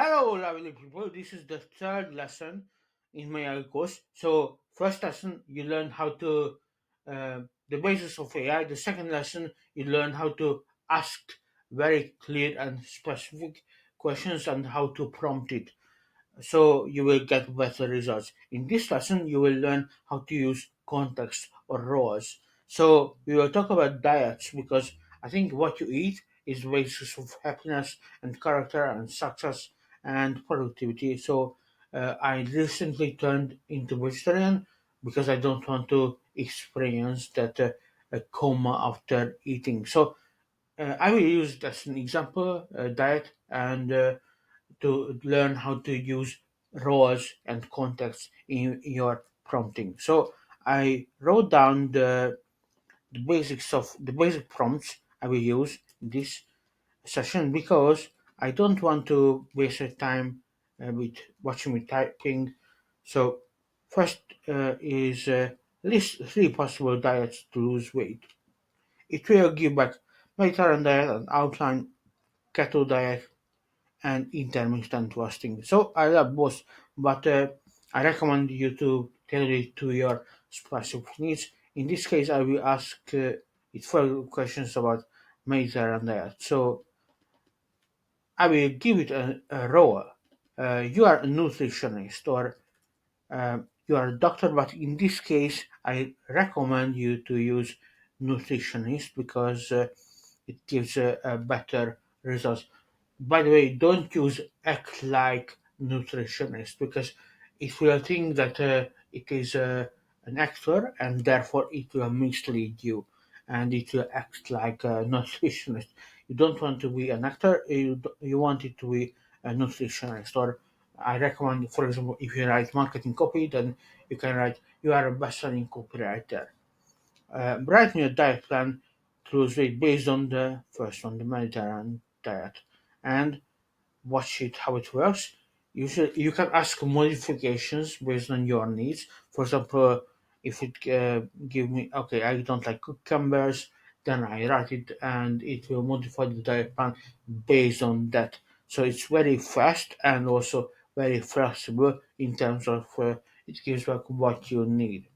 Hello, lovely people. This is the third lesson in my AI course. So, first lesson, you learn how to the basis of AI. The second lesson, you learn how to ask very clear and specific questions and how to prompt it so you will get better results. In this lesson, you will learn how to use context or roles. So we will talk about diets because I think what you eat is the basis of happiness and character and success and productivity. So I recently turned into vegetarian because I don't want to experience that a coma after eating. So I will use it as an example diet and to learn how to use roles and context in your prompting. So I wrote down the basic prompts I will use in this session because I don't want to waste your time with watching me typing. So first is list three possible diets to lose weight. It will give back Mediterranean diet and outline keto diet and intermittent fasting. So I love both, but I recommend you to tailor it to your specific needs. In this case, I will ask it further questions about Mediterranean diet. So I will give it a role. You are a nutritionist or you are a doctor, but in this case, I recommend you to use nutritionist because it gives a better results. By the way, don't use act like nutritionist because it will think that it is an actor and therefore it will mislead you and it will act like a nutritionist. You don't want to be an actor, you want it to be a nutritionist. Or I recommend, for example, if you write marketing copy, then you can write, you are a best-selling copywriter. Write me a diet plan to lose weight based on the first one, the Mediterranean diet, and watch it how it works. You can ask modifications based on your needs. For example, if it give me okay, I don't like cucumbers, then I write it and it will modify the diet plan based on that. So it's very fast and also very flexible in terms of it gives back what you need.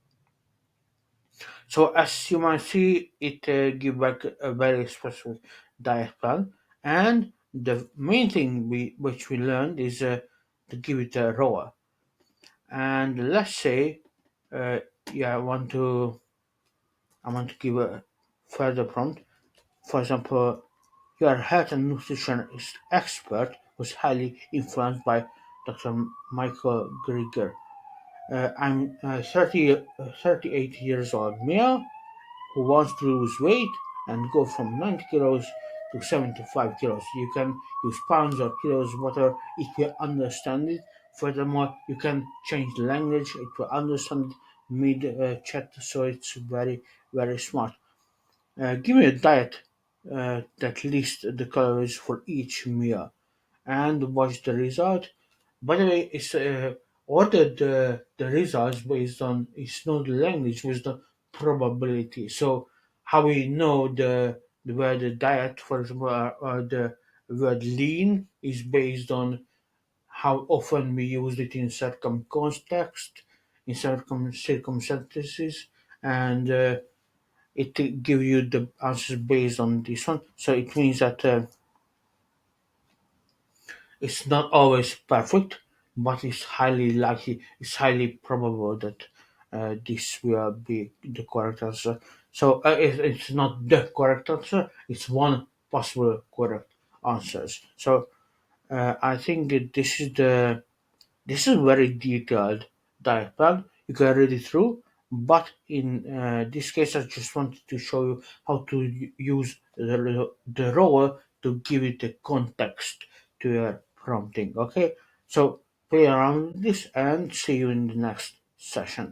So as you might see, it give back a very specific diet plan, and the main thing which we learned is to give it a raw. And let's say, uh, yeah, I want to give a further prompt. For example, you are a health and nutrition expert who's highly influenced by Dr. Michael Greger. I'm 38 years old male who wants to lose weight and go from 90 kilos to 75 kilos. You can use pounds or kilos, whatever, it will understand it. Furthermore, you can change the language, it will understand mid chat, so it's very, very smart. Give me a diet that lists the calories for each meal and watch the result. By the way, it's ordered the results based on it's not the language with the probability. So how we know the word diet, for example, or the word lean is based on how often we use it in certain context, in certain circumstances, and it give you the answers based on this one. So it means that. It's not always perfect, but it's highly likely, it's highly probable that this will be the correct answer. So it's not the correct answer, it's one possible correct answers. So I think that this is very detailed diet plan. You can read it through, but in this case, I just wanted to show you how to use the role to give it the context to your prompting. Okay, so play around with this and see you in the next session.